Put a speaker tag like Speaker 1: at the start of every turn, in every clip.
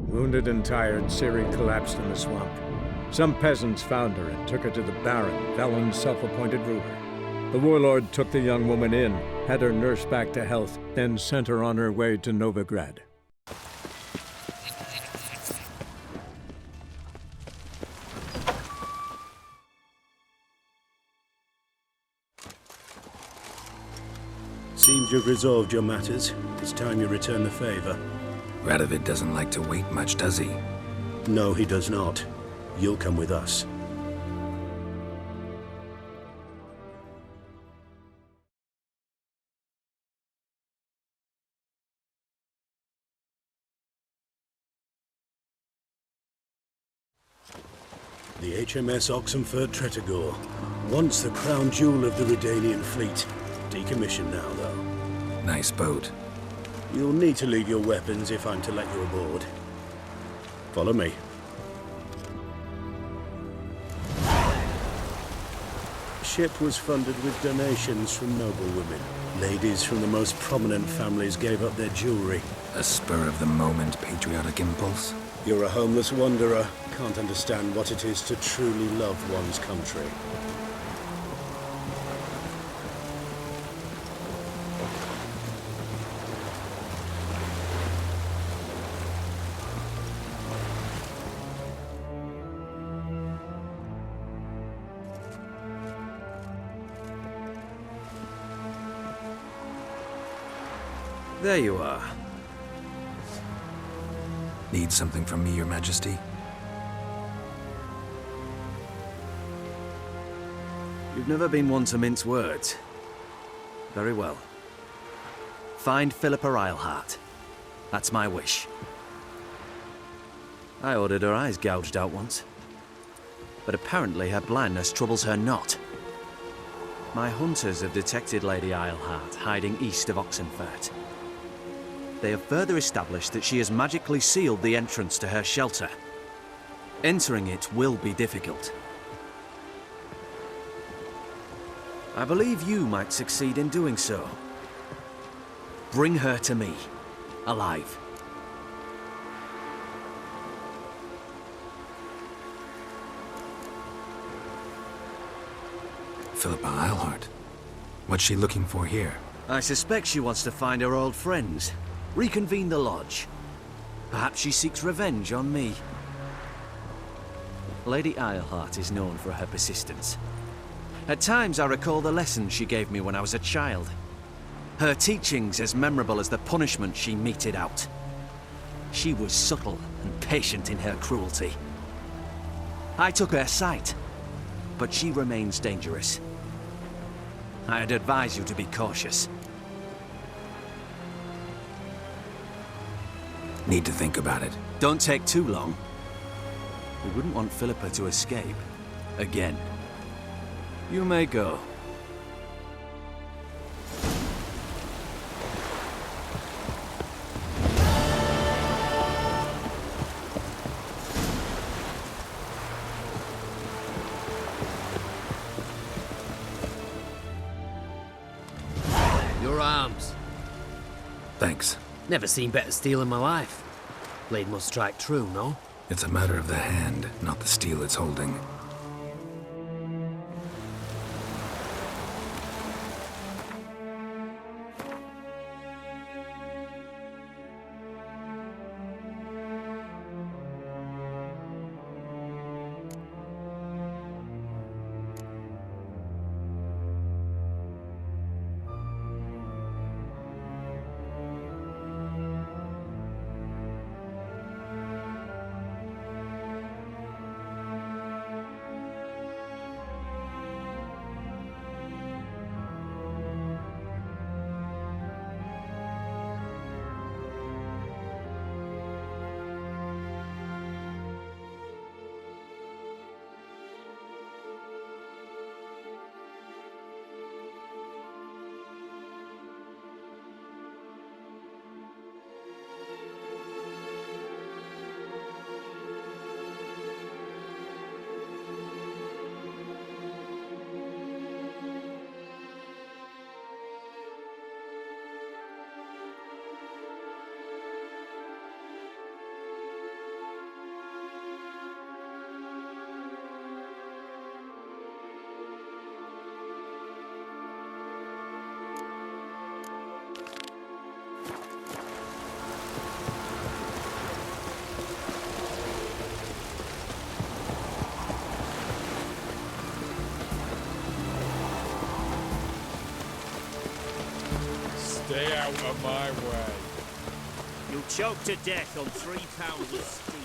Speaker 1: Wounded and tired, Ciri collapsed in the swamp. Some peasants found her and took her to the Baron, Velen's self-appointed ruler. The warlord took the young woman in, had her nursed back to health, then sent her on her way to Novigrad.
Speaker 2: Seems you've resolved your matters. It's time you return the favor.
Speaker 3: Radovid doesn't like to wait much, does he?
Speaker 2: No, he does not. You'll come with us. The HMS Oxenford Tretogor, once the crown jewel of the Redanian fleet. Decommissioned now, though.
Speaker 3: Nice boat.
Speaker 2: You'll need to leave your weapons if I'm to let you aboard. Follow me. The ship was funded with donations from noblewomen. Ladies from the most prominent families gave up their jewelry.
Speaker 3: A spur-of-the-moment patriotic impulse?
Speaker 2: You're a homeless wanderer. Can't understand what it is to truly love one's country.
Speaker 4: There you are.
Speaker 3: Need something from me, Your Majesty?
Speaker 4: You've never been one to mince words. Very well. Find Philippa Eilhart. That's my wish. I ordered her eyes gouged out once. But apparently her blindness troubles her not. My hunters have detected Lady Eilhart hiding east of Oxenfurt. They have further established that she has magically sealed the entrance to her shelter. Entering it will be difficult. I believe you might succeed in doing so. Bring her to me, alive.
Speaker 3: Philippa Eilhart. What's she looking for here?
Speaker 4: I suspect she wants to find her old friends. Reconvene the lodge. Perhaps she seeks revenge on me. Lady Eilhart is known for her persistence. At times I recall the lessons she gave me when I was a child. Her teachings as memorable as the punishment she meted out. She was subtle and patient in her cruelty. I took her sight, but she remains dangerous. I'd advise you to be cautious.
Speaker 3: Need to think about it.
Speaker 4: Don't take too long. We wouldn't want Philippa to escape. Again. You may go.
Speaker 5: Your arms.
Speaker 3: Thanks.
Speaker 5: Never seen better steel in my life. Blade must strike true, no?
Speaker 3: It's a matter of the hand, not the steel it's holding.
Speaker 6: Stay out of my way.
Speaker 7: You'll choke to death on 3 pounds of steam.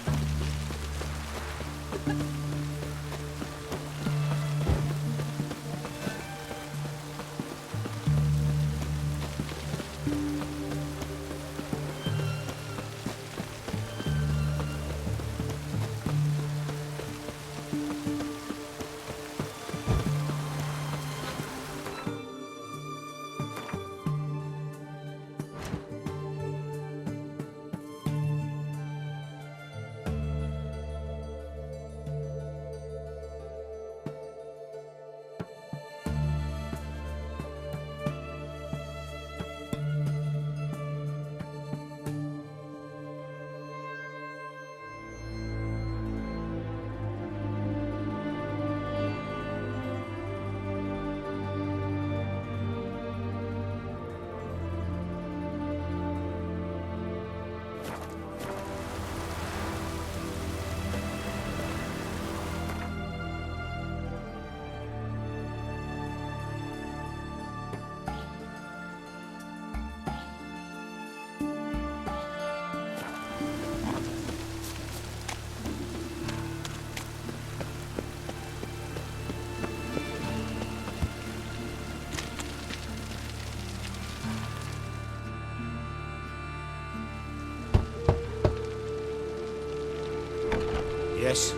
Speaker 7: Yes?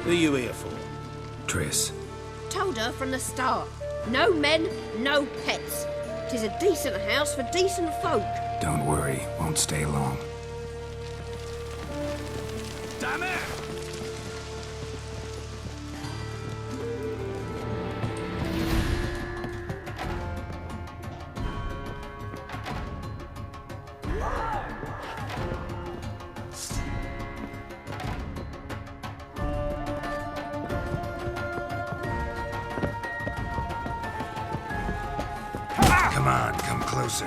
Speaker 7: Who are you here for?
Speaker 3: Triss.
Speaker 8: Told her from the start. No men, no pets. 'Tis a decent house for decent folk.
Speaker 3: Don't worry, won't stay long.
Speaker 4: Damn it!
Speaker 3: Come on, come closer.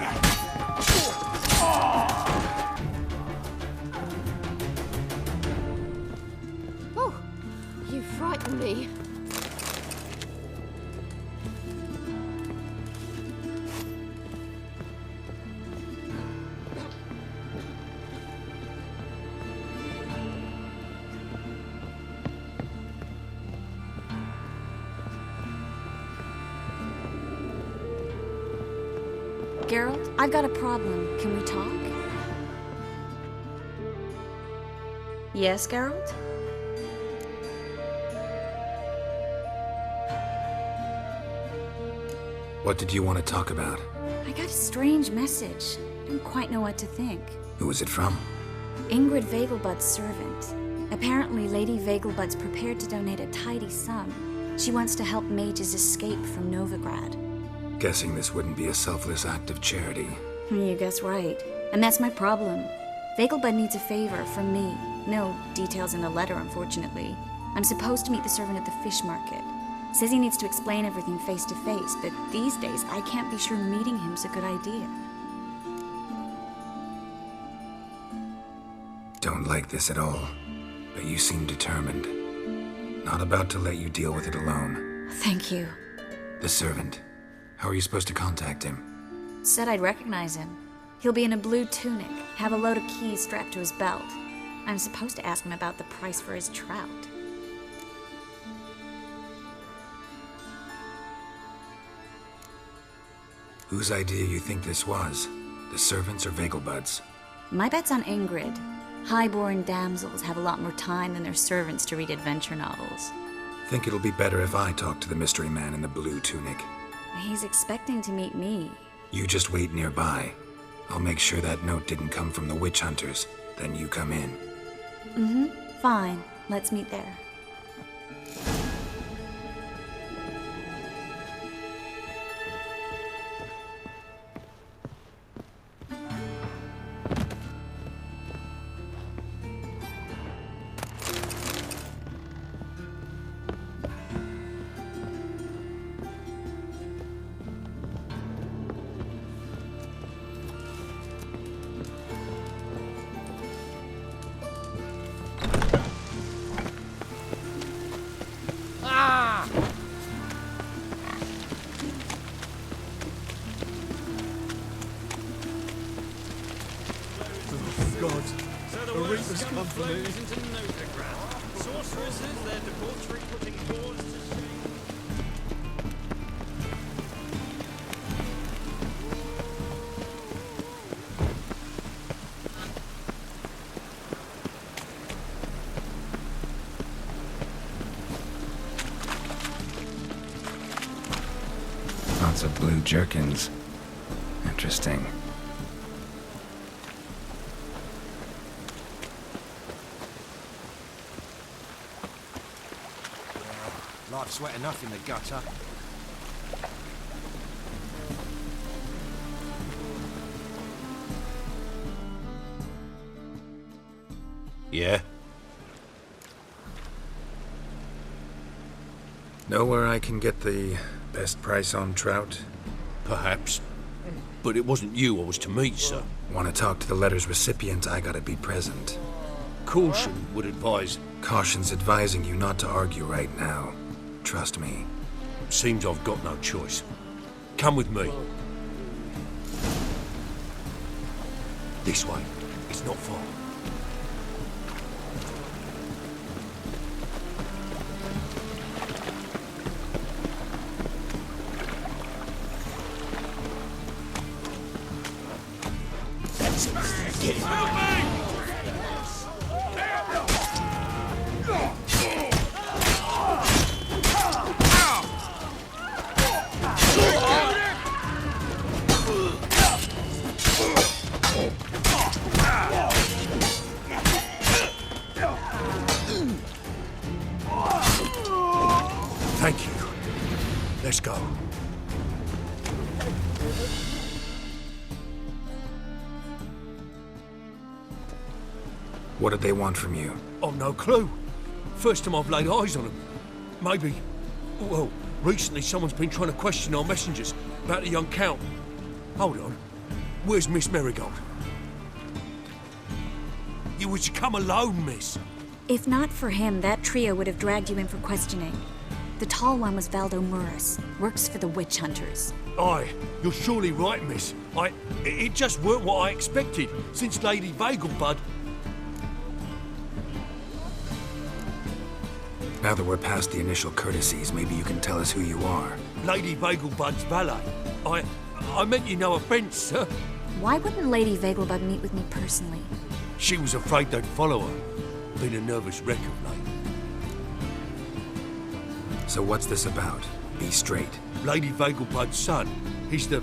Speaker 8: Oh, you frightened me.
Speaker 9: Geralt, I've got a problem. Can we talk? Yes, Geralt?
Speaker 3: What did you want to talk about?
Speaker 9: I got a strange message. I don't quite know what to think.
Speaker 3: Who was it from?
Speaker 9: Ingrid Vegelbud's servant. Apparently, Lady Vegelbud's prepared to donate a tidy sum. She wants to help mages escape from Novigrad.
Speaker 3: Guessing this wouldn't be a selfless act of charity.
Speaker 9: You guess right. And that's my problem. Vegelbud needs a favor from me. No details in the letter, unfortunately. I'm supposed to meet the servant at the fish market. Says he needs to explain everything face to face, but these days I can't be sure meeting him's a good idea.
Speaker 3: Don't like this at all, but you seem determined. Not about to let you deal with it alone.
Speaker 9: Thank you.
Speaker 3: The servant. How are you supposed to contact him?
Speaker 9: Said I'd recognize him. He'll be in a blue tunic, have a load of keys strapped to his belt. I'm supposed to ask him about the price for his trout.
Speaker 3: Whose idea you think this was? The servants or Vegelbud's?
Speaker 9: My bet's on Ingrid. High-born damsels have a lot more time than their servants to read adventure novels.
Speaker 3: Think it'll be better if I talk to the mystery man in the blue tunic.
Speaker 9: He's expecting to meet me.
Speaker 3: You just wait nearby. I'll make sure that note didn't come from the witch hunters. Then you come in.
Speaker 9: Fine. Let's meet there.
Speaker 7: Who flows into Novigrad? Sorceresses, their debauchery putting doors to shame.
Speaker 3: Lots of blue jerkins. Interesting.
Speaker 6: Life's wet enough in the gutter.
Speaker 2: Yeah?
Speaker 3: Know where I can get the best price on trout?
Speaker 2: Perhaps. But it wasn't you I was to meet, sir.
Speaker 3: Want to talk to the letter's recipient, I gotta be present.
Speaker 2: Caution would advise.
Speaker 3: Caution's advising you not to argue right now. Trust me.
Speaker 2: Seems I've got no choice. Come with me. This way. It's not far. That's it. Get him. Thank you. Let's go.
Speaker 3: What did they want from you?
Speaker 2: I've no clue. First time I've laid eyes on them. Maybe... Well, recently someone's been trying to question our messengers about the young Count. Hold on. Where's Miss Marigold? You was to come alone, miss.
Speaker 9: If not for him, that trio would have dragged you in for questioning. The tall one was Valdo Muris, works for the witch hunters.
Speaker 2: Aye, you're surely right, miss. It just weren't what I expected, since Lady Vagelbud...
Speaker 3: Now that we're past the initial courtesies, maybe you can tell us who you are.
Speaker 2: Lady Vagelbud's valet. I meant you no offence, sir.
Speaker 9: Why wouldn't Lady Vagelbud meet with me personally?
Speaker 2: She was afraid they'd follow her. Been a nervous wreck of late.
Speaker 3: So what's this about? Be straight.
Speaker 2: Lady Vagelbud's son. He's the...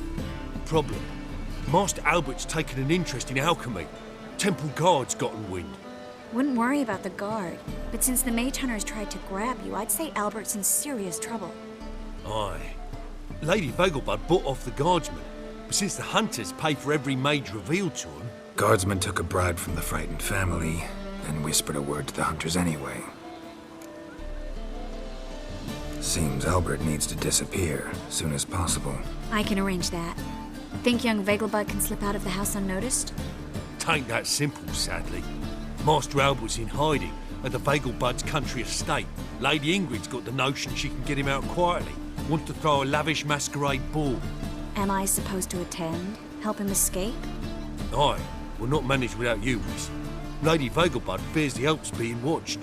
Speaker 2: problem. Master Albert's taken an interest in alchemy. Temple guards gotten wind.
Speaker 9: Wouldn't worry about the guard, but since the mage hunters tried to grab you, I'd say Albert's in serious trouble.
Speaker 2: Aye. Lady Vagelbud bought off the guardsmen, but since the hunters pay for every mage revealed to them...
Speaker 3: Guardsmen took a bribe from the frightened family, and whispered a word to the hunters anyway. Seems Albert needs to disappear as soon as possible.
Speaker 9: I can arrange that. Think young Vagelbud can slip out of the house unnoticed?
Speaker 2: Tain't that simple, sadly. Master Albert's in hiding at the Vagelbud's country estate. Lady Ingrid's got the notion she can get him out quietly. Wants to throw a lavish masquerade ball.
Speaker 9: Am I supposed to attend? Help him escape?
Speaker 2: Aye, we'll not manage without you, miss. Lady Vagelbud fears the Alps being watched.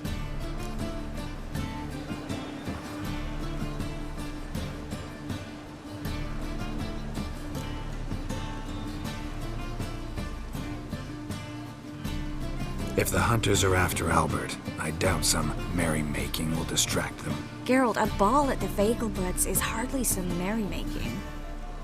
Speaker 3: If the hunters are after Albert, I doubt some merrymaking will distract them.
Speaker 9: Geralt, a ball at the Vagelbuds is hardly some merrymaking.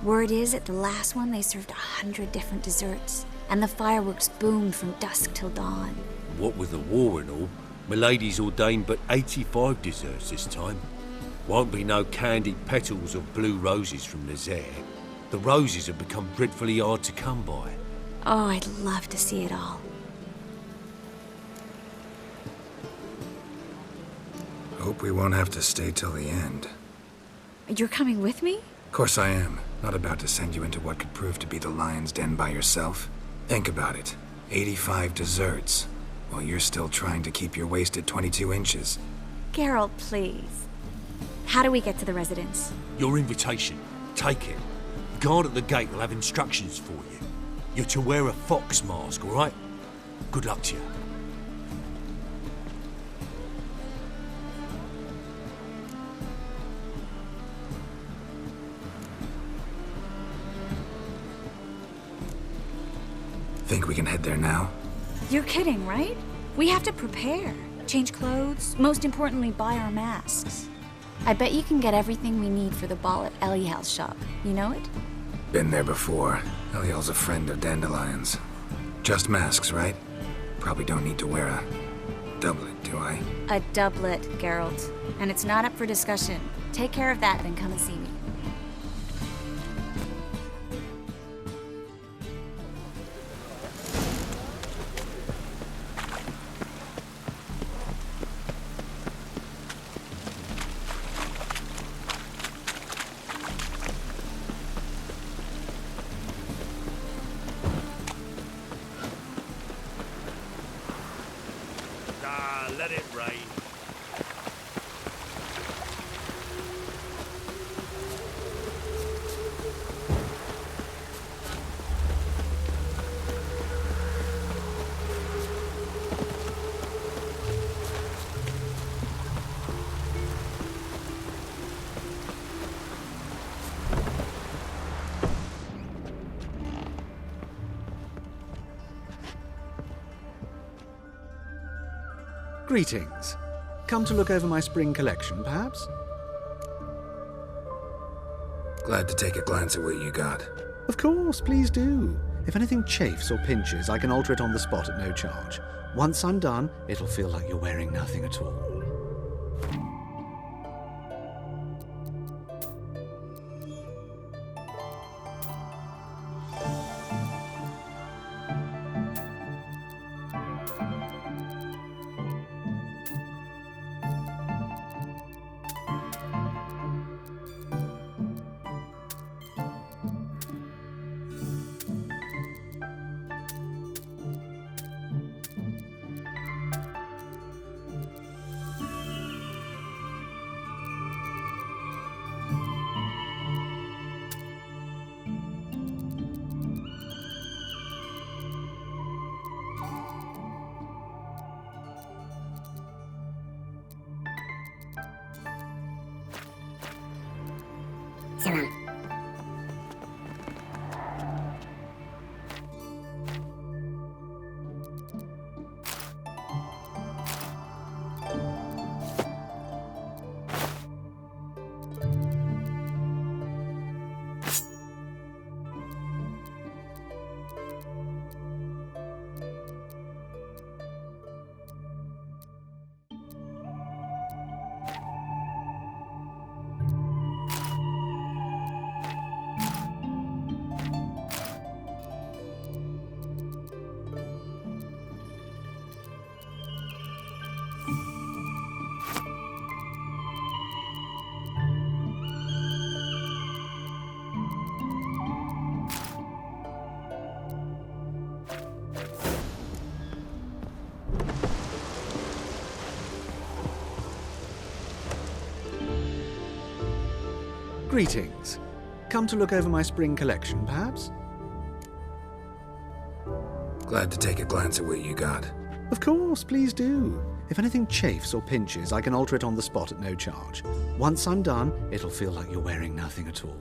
Speaker 9: Word is, at the last one they served 100 different desserts, and the fireworks boomed from dusk till dawn.
Speaker 2: What with the war and all, Milady's ordained but 85 desserts this time. Won't be no candied petals of blue roses from Nazaire. The roses have become dreadfully hard to come by.
Speaker 9: Oh, I'd love to see it all.
Speaker 3: Hope we won't have to stay till the end.
Speaker 9: You're coming with me?
Speaker 3: Of course I am. Not about to send you into what could prove to be the lion's den by yourself. Think about it. 85 desserts, while you're still trying to keep your waist at 22 inches.
Speaker 9: Geralt, please. How do we get to the residence?
Speaker 2: Your invitation. Take it. Guard at the gate will have instructions for you. You're to wear a fox mask, all right? Good luck to you.
Speaker 3: Think we can head there now?
Speaker 9: You're kidding, right? We have to prepare. Change clothes, most importantly, buy our masks. I bet you can get everything we need for the ball at Eliel's shop. You know it?
Speaker 3: Been there before. Eliel's a friend of Dandelion's. Just masks, right? Probably don't need to wear a doublet, do I?
Speaker 9: A doublet, Geralt. And it's not up for discussion. Take care of that, then come and see me.
Speaker 7: Let it rain.
Speaker 10: Greetings. Come to look over my spring collection, perhaps?
Speaker 3: Glad to take a glance at what you got.
Speaker 10: Of course, please do. If anything chafes or pinches, I can alter it on the spot at no charge. Once I'm done, it'll feel like you're wearing nothing at all.
Speaker 11: So long.
Speaker 10: Greetings. Come to look over my spring collection, perhaps?
Speaker 3: Glad to take a glance at what you got.
Speaker 10: Of course, please do. If anything chafes or pinches, I can alter it on the spot at no charge. Once I'm done, it'll feel like you're wearing nothing at all.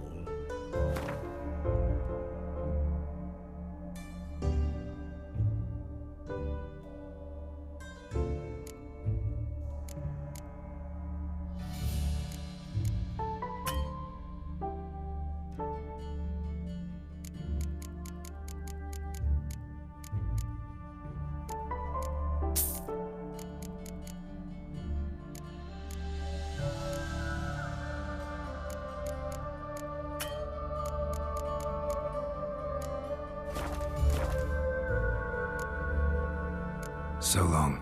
Speaker 3: So long.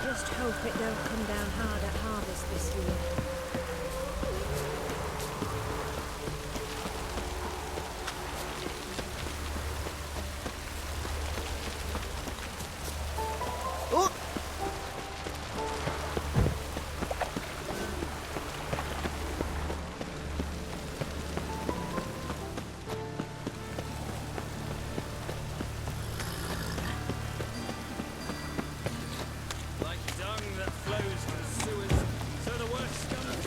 Speaker 11: Just hope it don't come down hard at harvest this year.
Speaker 7: Like dung that flows from sewers, so the worst scum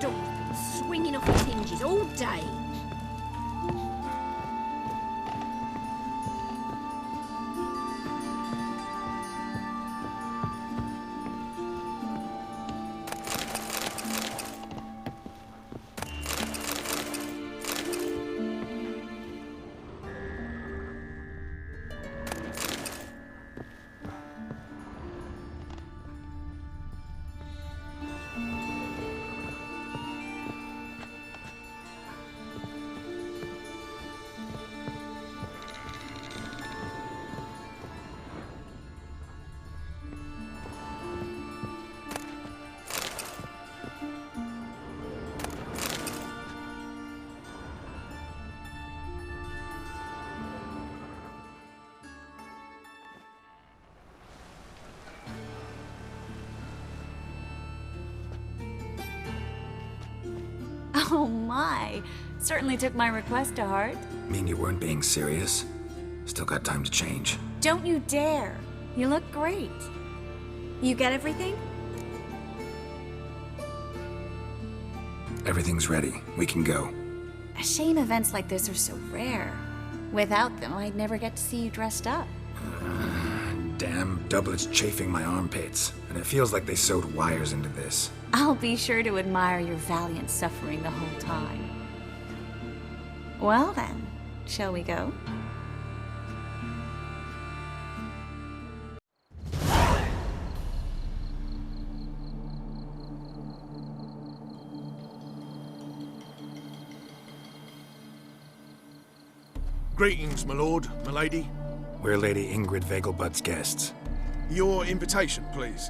Speaker 8: stop swinging off its hinges all day.
Speaker 9: Oh my, certainly took my request to heart.
Speaker 3: Mean you weren't being serious? Still got time to change.
Speaker 9: Don't you dare. You look great. You get everything?
Speaker 3: Everything's ready. We can go.
Speaker 9: A shame events like this are so rare. Without them, I'd never get to see you dressed up.
Speaker 3: Damn doublets chafing my armpits, and it feels like they sewed wires into this.
Speaker 9: I'll be sure to admire your valiant suffering the whole time. Well then, shall we go?
Speaker 6: Greetings, my lord, my lady.
Speaker 3: We're Lady Ingrid Vegelbud's guests.
Speaker 6: Your invitation, please.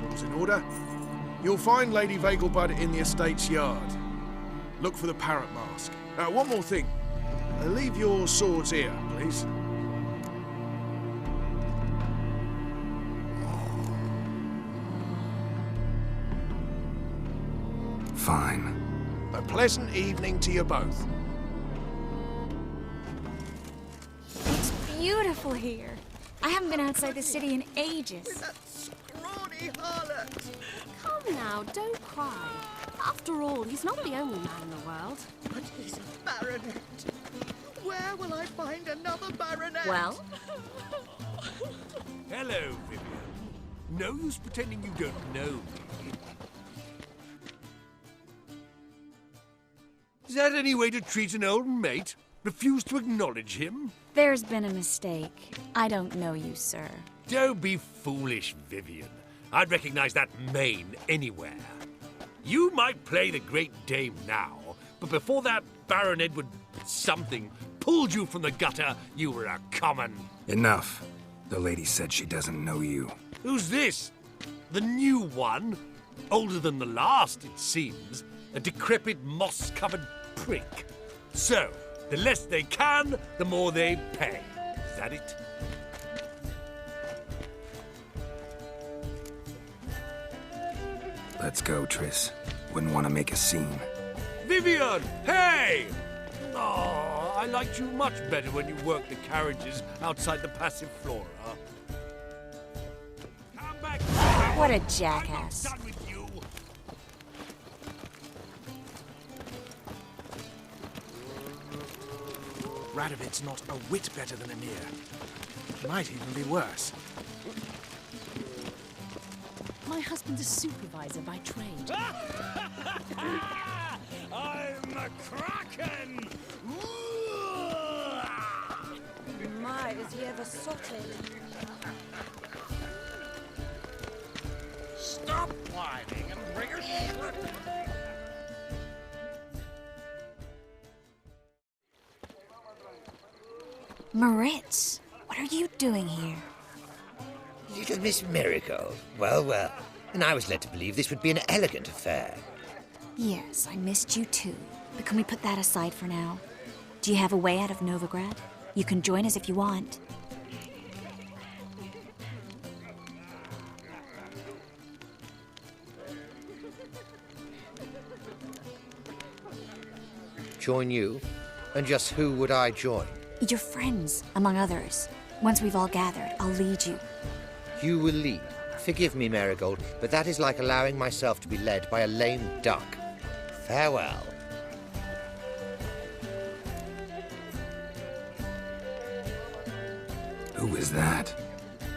Speaker 6: All's in order. You'll find Lady Vegelbud in the estate's yard. Look for the parrot mask. One more thing. Leave your swords here, please.
Speaker 3: Fine.
Speaker 6: A pleasant evening to you both.
Speaker 9: It's beautiful here. I haven't been outside the city in ages.
Speaker 12: That scrawny harlot!
Speaker 8: Come now, don't cry. After all, he's not the only man in the world.
Speaker 12: But he's a baronet. Where will I find another baronet?
Speaker 9: Well?
Speaker 2: Hello, Vivian. No use pretending you don't know me. Is that any way to treat an old mate? Refuse to acknowledge him?
Speaker 9: There's been a mistake. I don't know you, sir.
Speaker 2: Don't be foolish, Vivian. I'd recognize that mane anywhere. You might play the Great Dame now, but before that Baron Edward something pulled you from the gutter, you were a common...
Speaker 3: Enough. The lady said she doesn't know you.
Speaker 2: Who's this? The new one? Older than the last, it seems. A decrepit, moss-covered prick. So, the less they can, the more they pay. Is that it?
Speaker 3: Let's go, Triss. Wouldn't want to make a scene.
Speaker 2: Vivian! Hey! Oh, I liked you much better when you worked the carriages outside the passive flora. Come back!
Speaker 9: What a jackass.
Speaker 2: I'm not done with you.
Speaker 6: Radovid's not a whit better than Emir. Might even be worse.
Speaker 11: My husband's a supervisor by trade.
Speaker 7: I'm a kraken!
Speaker 11: My, is he ever sotted?
Speaker 7: Stop whining and bring a shrimp!
Speaker 9: Moritz, what are you doing here?
Speaker 13: Little Miss Miracle. Well, well. And I was led to believe this would be an elegant affair.
Speaker 9: Yes, I missed you too. But can we put that aside for now? Do you have a way out of Novigrad? You can join us if you want.
Speaker 13: Join you? And just who would I join?
Speaker 9: Your friends, among others. Once we've all gathered, I'll lead you.
Speaker 13: You will lead? Forgive me, Marigold, but that is like allowing myself to be led by a lame duck. Farewell.
Speaker 3: Who is that?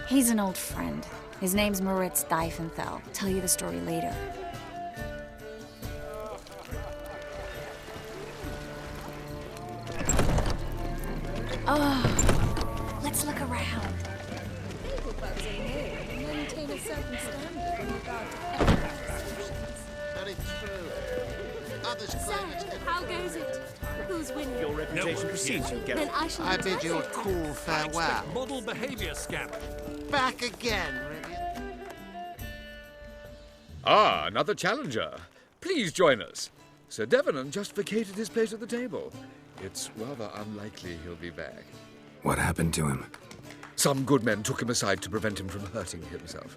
Speaker 9: He's an old friend. His name's Moritz Diefenthal. Tell you the story later. Oh, let's look around.
Speaker 11: Beetlebugs in here maintain a certain standard in regard to ethical solutions.
Speaker 14: Very true. Others claim it's different.
Speaker 11: How goes it? Who's winning?
Speaker 7: Your reputation precedes you,
Speaker 11: Then I shall
Speaker 14: I bid you a
Speaker 11: address it.
Speaker 14: cool farewell.
Speaker 7: Model behavior, scamp.
Speaker 14: Back again, Rivian.
Speaker 15: Ah, another challenger. Please join us. Sir Devenant just vacated his place at the table. It's rather unlikely he'll be back.
Speaker 3: What happened to him?
Speaker 15: Some good men took him aside to prevent him from hurting himself.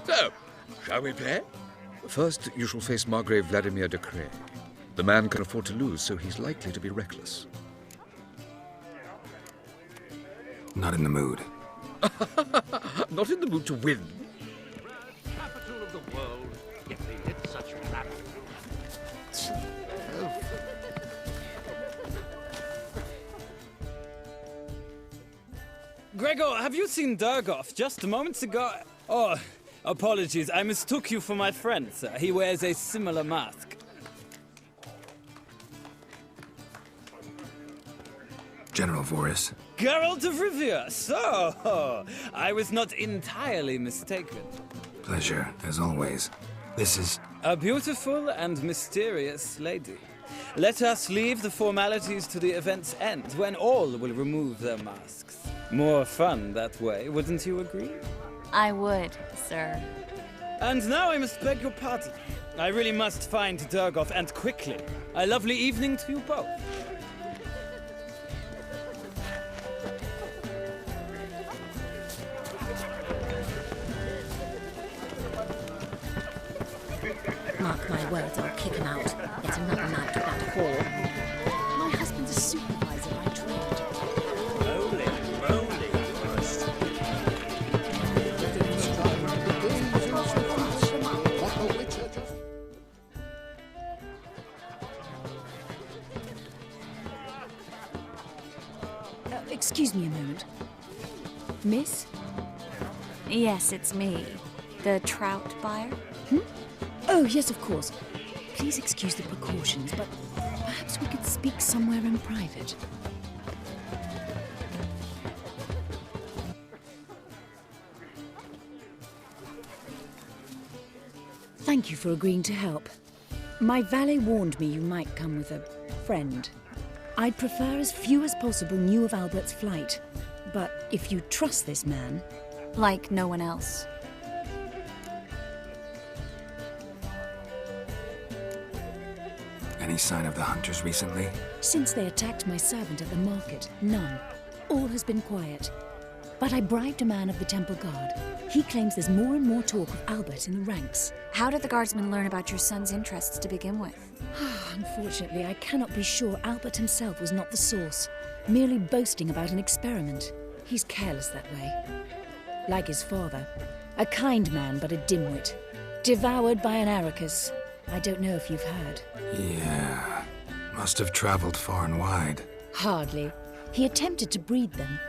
Speaker 15: So, shall we play? First, you shall face Margrave Vladimir de Craig. The man can afford to lose, so he's likely to be reckless.
Speaker 3: Not in the mood.
Speaker 15: Not in the mood to win.
Speaker 14: Capital of the world, yet they lit such rabble.
Speaker 7: Gregor, have you seen Durgoff just moments ago? Oh, apologies. I mistook you for my friend, sir. He wears a similar mask.
Speaker 3: General Voris.
Speaker 7: Geralt of Rivia. So, I was not entirely mistaken.
Speaker 3: Pleasure, as always. This is...
Speaker 7: A beautiful and mysterious lady. Let us leave the formalities to the event's end, when all will remove their masks. More fun that way, wouldn't you agree?
Speaker 9: I would, sir.
Speaker 7: And now I must beg your pardon. I really must find Durgoff, and quickly. A lovely evening to you both.
Speaker 16: Mark my words, I'll kick him out. It's another night at that hall. My husband's a supervisor by trade. Excuse me a moment. Miss?
Speaker 9: Yes, it's me. The trout buyer?
Speaker 16: Oh, yes, of course. Please excuse the precautions, but perhaps we could speak somewhere in private. Thank you for agreeing to help. My valet warned me you might come with a friend. I'd prefer as few as possible knew of Albert's flight. But if you trust this man...
Speaker 9: Like no one else.
Speaker 3: Any sign of the hunters recently?
Speaker 16: Since they attacked my servant at the market, none. All has been quiet. But I bribed a man of the Temple Guard. He claims there's more and more talk of Albert in the ranks.
Speaker 9: How did the guardsmen learn about your son's interests to begin with?
Speaker 16: Unfortunately, I cannot be sure Albert himself was not the source, merely boasting about an experiment. He's careless that way. Like his father. A kind man, but a dimwit. Devoured by an Arrakis. I don't know if you've heard.
Speaker 3: Yeah. Must have traveled far and wide.
Speaker 16: Hardly. He attempted to breed them.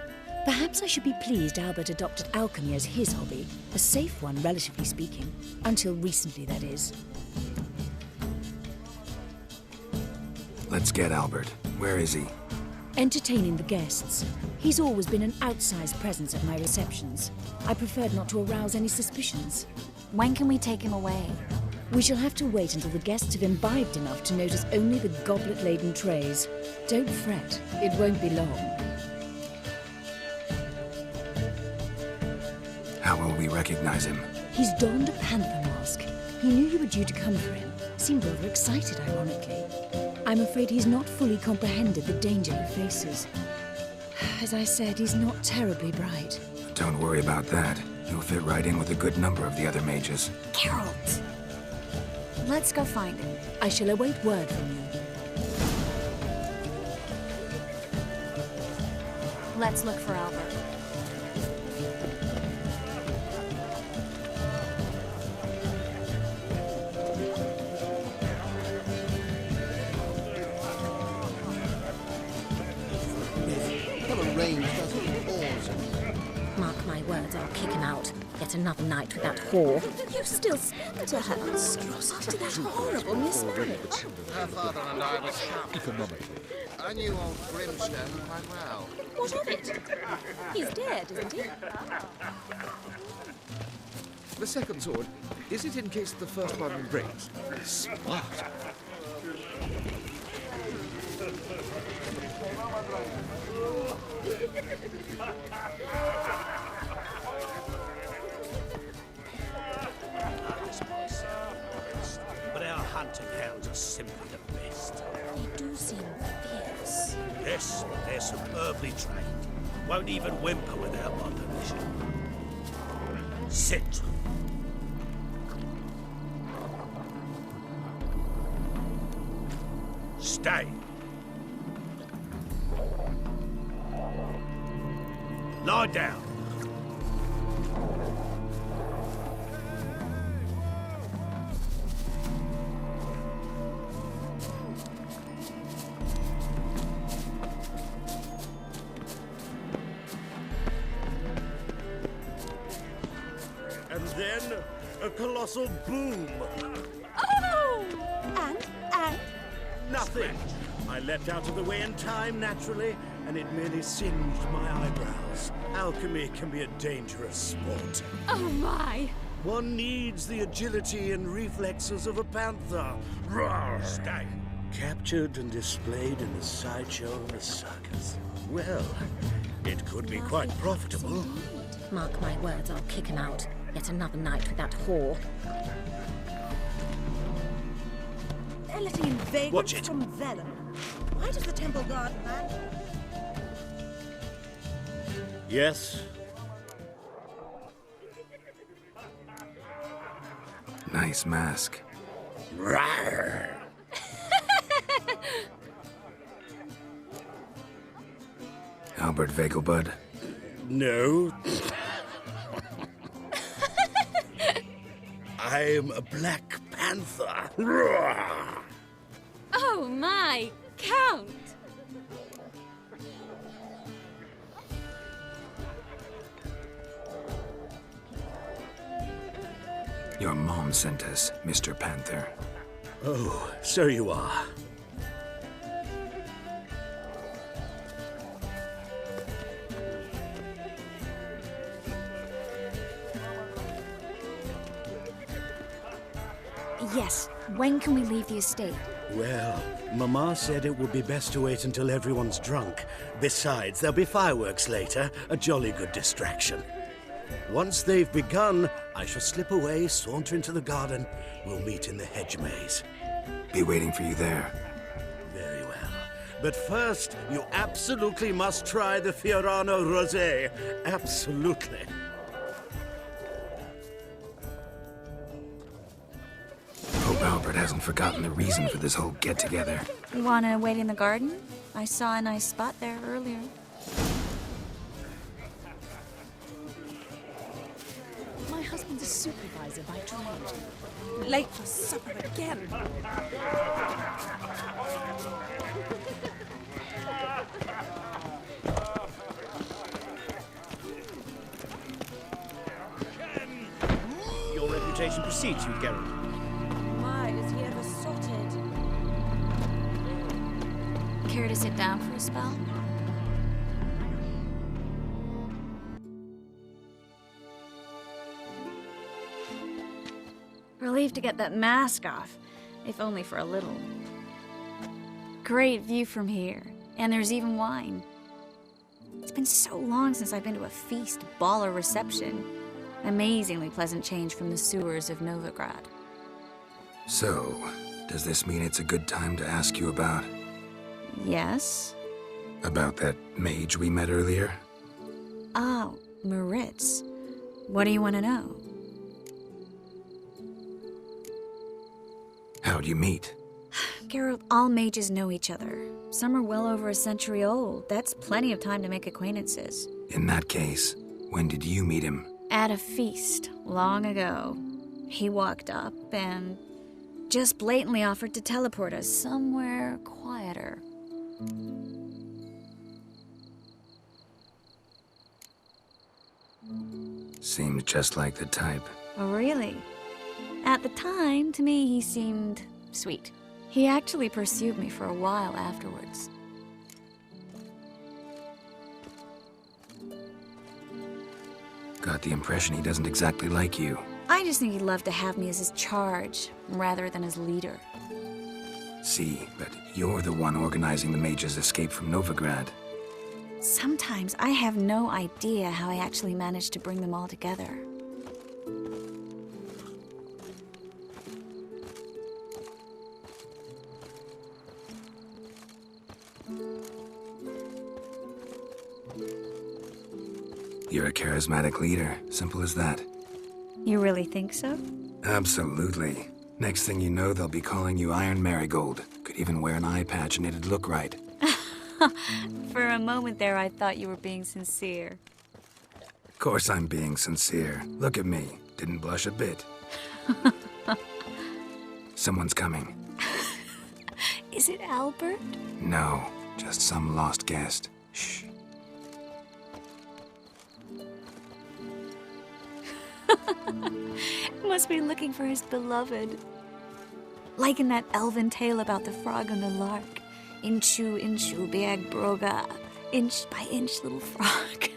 Speaker 16: Perhaps I should be pleased Albert adopted alchemy as his hobby. A safe one, relatively speaking. Until recently, that is.
Speaker 3: Let's get Albert. Where is he?
Speaker 16: Entertaining the guests. He's always been an outsized presence at my receptions. I preferred not to arouse any suspicions.
Speaker 9: When can we take him away?
Speaker 16: We shall have to wait until the guests have imbibed enough to notice only the goblet-laden trays. Don't fret, it won't be long.
Speaker 3: How will we recognize him?
Speaker 16: He's donned a panther mask. He knew you were due to come for him. Seemed rather excited, ironically. I'm afraid he's not fully comprehended the danger he faces. As I said, he's not terribly bright.
Speaker 3: Don't worry about that. He'll fit right in with a good number of the other mages.
Speaker 16: Geralt!
Speaker 9: Let's go find him.
Speaker 16: I shall await word from you.
Speaker 9: Let's look for Albert.
Speaker 11: out. Yet another night with that whore. You still speak to her after that horrible mismarriage.
Speaker 17: Her father and I were shocked. I knew old Brimstone quite well.
Speaker 11: What of it? He's dead, isn't he?
Speaker 15: The second sword, is it in case the first one breaks? Smart.
Speaker 14: But our hunting hounds are simply the best.
Speaker 11: They do seem fierce.
Speaker 14: Yes, they're superbly trained. Won't even whimper without my permission. Sit. Stay. Lie down. And then a colossal boom.
Speaker 11: Oh! And?
Speaker 14: Nothing. I leapt out of the way in time, naturally, and it merely singed my eyebrows. Alchemy can be a dangerous sport.
Speaker 11: Oh my!
Speaker 14: One needs the agility and reflexes of a panther. Roar! Stay. Captured and displayed in the sideshow of a circus. Well, it could be quite profitable.
Speaker 11: Mark my words, I'll kick him out. Yet another night with that whore.
Speaker 12: They're letting in vagrants
Speaker 14: Watch it.
Speaker 12: from Vellum. Why does the temple guard man...
Speaker 14: Yes?
Speaker 3: Nice mask.
Speaker 14: Rawr.
Speaker 3: Albert Vegelbud.
Speaker 14: No. I'm a Black Panther. Roar.
Speaker 9: Oh my, Count!
Speaker 3: Your mom sent us, Mr. Panther.
Speaker 14: Oh, so you are.
Speaker 9: Yes, when can we leave the estate?
Speaker 14: Well, Mama said it would be best to wait until everyone's drunk. Besides, there'll be fireworks later, a jolly good distraction. Once they've begun, I shall slip away, saunter into the garden. We'll meet in the hedge maze.
Speaker 3: Be waiting for you there.
Speaker 14: Very well. But first, you absolutely must try the Fiorano Rosé. Absolutely.
Speaker 3: Hope Albert hasn't forgotten the reason for this whole get-together.
Speaker 9: You wanna wait in the garden? I saw a nice spot there earlier.
Speaker 16: My husband's a supervisor by trade.
Speaker 12: Late for supper again.
Speaker 14: Your reputation precedes you, Geralt.
Speaker 12: My, is he ever sorted?
Speaker 9: Care to sit down for a spell? Relieved to get that mask off, if only for a little. Great view from here, and there's even wine. It's been so long since I've been to a feast, ball, or reception. Amazingly pleasant change from the sewers of Novigrad.
Speaker 3: So, does this mean it's a good time to ask you about...
Speaker 9: Yes?
Speaker 3: About that mage we met earlier?
Speaker 9: Oh, Moritz. What do you want to know?
Speaker 3: How'd you meet?
Speaker 9: Geralt, all mages know each other. Some are well over a century old. That's plenty of time to make acquaintances.
Speaker 3: In that case, when did you meet him?
Speaker 9: At a feast, long ago. He walked up and just blatantly offered to teleport us somewhere quieter.
Speaker 3: Seems just like the type.
Speaker 9: Oh, really? At the time, to me, he seemed sweet. He actually pursued me for a while afterwards.
Speaker 3: Got the impression he doesn't exactly like you.
Speaker 9: I just think he'd love to have me as his charge, rather than his leader.
Speaker 3: See, but you're the one organizing the mage's escape from Novigrad.
Speaker 9: Sometimes I have no idea how I actually managed to bring them all together.
Speaker 3: You're a charismatic leader. Simple as that.
Speaker 9: You really think so?
Speaker 3: Absolutely. Next thing you know, they'll be calling you Iron Marigold. Could even wear an eye patch and it'd look right.
Speaker 9: For a moment there, I thought you were being sincere.
Speaker 3: Of course I'm being sincere. Look at me. Didn't blush a bit. Someone's coming.
Speaker 9: Is it Albert?
Speaker 3: No, just some lost guest. Shh.
Speaker 9: Must be looking for his beloved. Like in that elven tale about the frog and the lark. Inchu, inchu, biag broga. Inch by inch, little frog.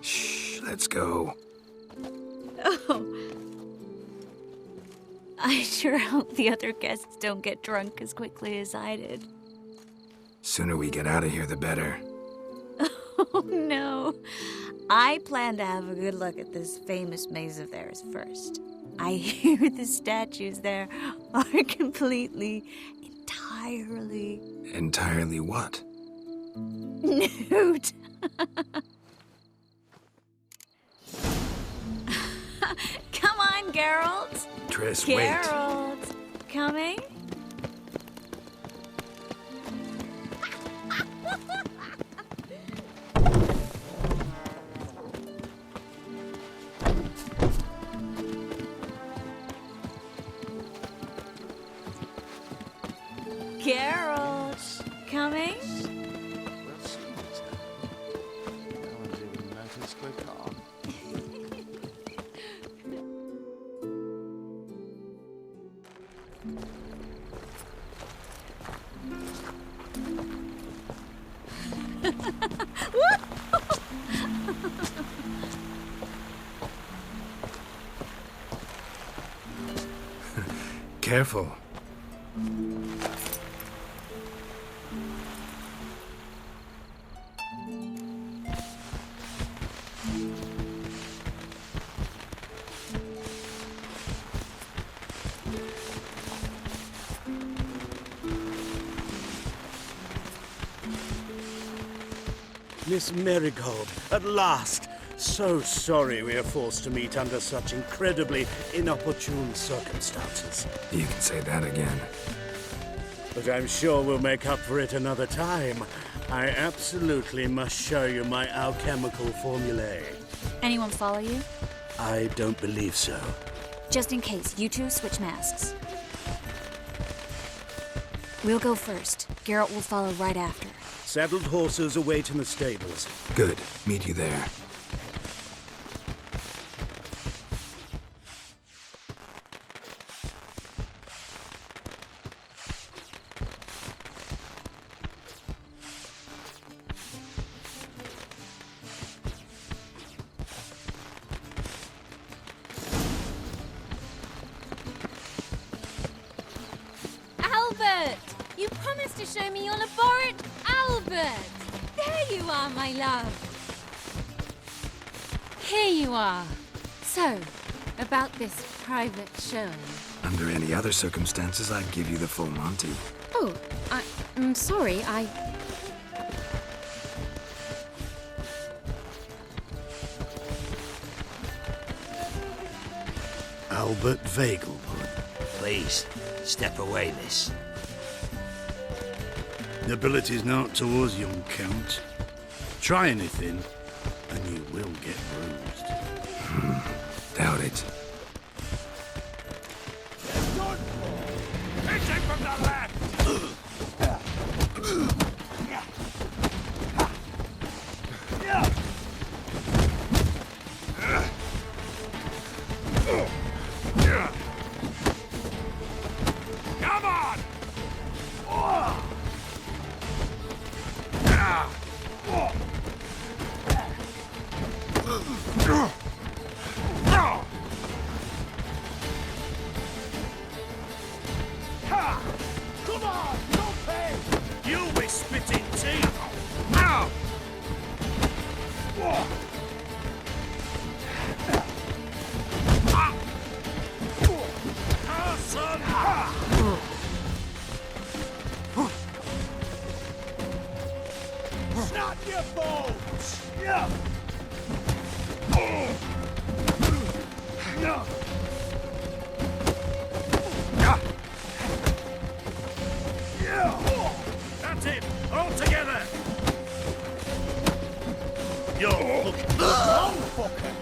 Speaker 3: Shh, let's go.
Speaker 9: Oh. I sure hope the other guests don't get drunk as quickly as I did.
Speaker 3: Sooner we get out of here, the better.
Speaker 9: Oh, no. I plan to have a good look at this famous maze of theirs first. I hear the statues there are entirely...
Speaker 3: Entirely what?
Speaker 9: Nude. Come on, Geralt.
Speaker 3: Triss, wait.
Speaker 9: Geralt, coming? Geralt, coming?
Speaker 3: Careful.
Speaker 14: Miss Marigold, at last! So sorry we are forced to meet under such incredibly inopportune circumstances.
Speaker 3: You can say that again.
Speaker 14: But I'm sure we'll make up for it another time. I absolutely must show you my alchemical formulae.
Speaker 9: Anyone follow you?
Speaker 14: I don't believe so.
Speaker 9: Just in case, you two switch masks. We'll go first. Geralt will follow right after.
Speaker 14: Saddled horses await in the stables.
Speaker 3: Good. Meet you there.
Speaker 18: Albert! You promised to show me your laboratory. Albert! There you are, my love. Here you are. So, about this private showing.
Speaker 3: Under any other circumstances, I'd give you the full Monty.
Speaker 18: Oh, I'm sorry,
Speaker 14: Albert Vegelbud.
Speaker 2: Please, step away, miss.
Speaker 19: Nobility's not towards young Count. Try anything, and you will get bruised.
Speaker 3: Doubt it.
Speaker 20: Hitting from the left!
Speaker 12: Come on! Come on, no pain!
Speaker 19: You with spitting teeth!
Speaker 12: Snap your bones! Yeah!
Speaker 19: That's it! All together! You're fucking wrong, fucker!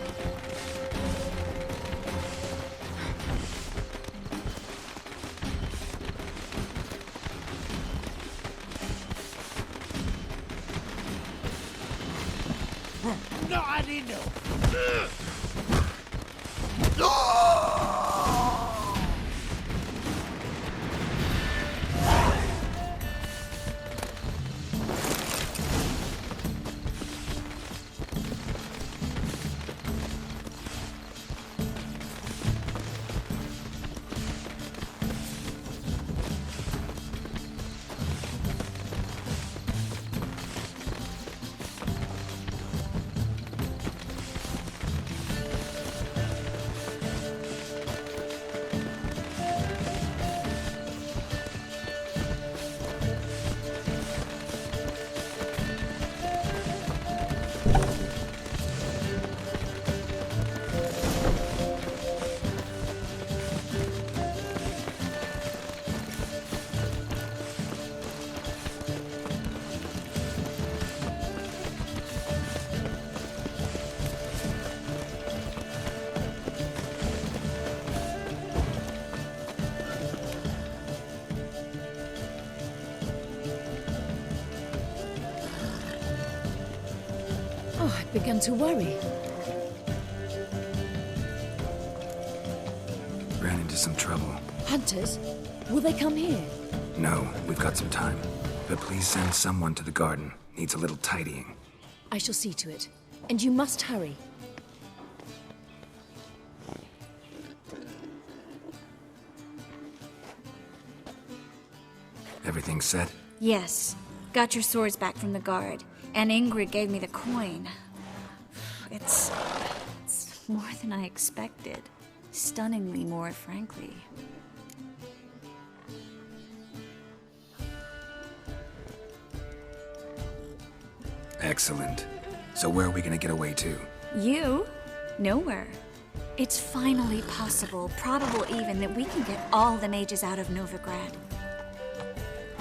Speaker 12: Not had enough!
Speaker 16: Oh, I'd begun to worry.
Speaker 3: Ran into some trouble.
Speaker 16: Hunters? Will they come here?
Speaker 3: No, we've got some time. But please send someone to the garden. Needs a little tidying.
Speaker 16: I shall see to it. And you must hurry.
Speaker 3: Everything set?
Speaker 9: Yes. Got your swords back from the guard. And Ingrid gave me the coin. It's more than I expected. Stunningly more, frankly.
Speaker 3: Excellent. So where are we gonna get away to?
Speaker 9: You? Nowhere. It's finally possible, probable even, that we can get all the mages out of Novigrad.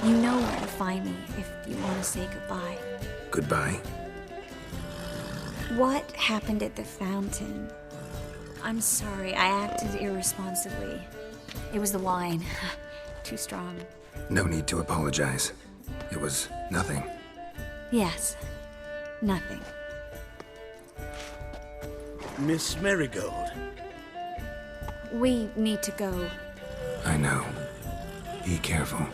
Speaker 9: You know where to find me if you want to say goodbye.
Speaker 3: Goodbye?
Speaker 9: What happened at the fountain? I'm sorry, I acted irresponsibly. It was the wine. Too strong.
Speaker 3: No need to apologize. It was nothing.
Speaker 9: Yes. Nothing.
Speaker 14: Miss Marigold.
Speaker 9: We need to go.
Speaker 3: I know. Be careful.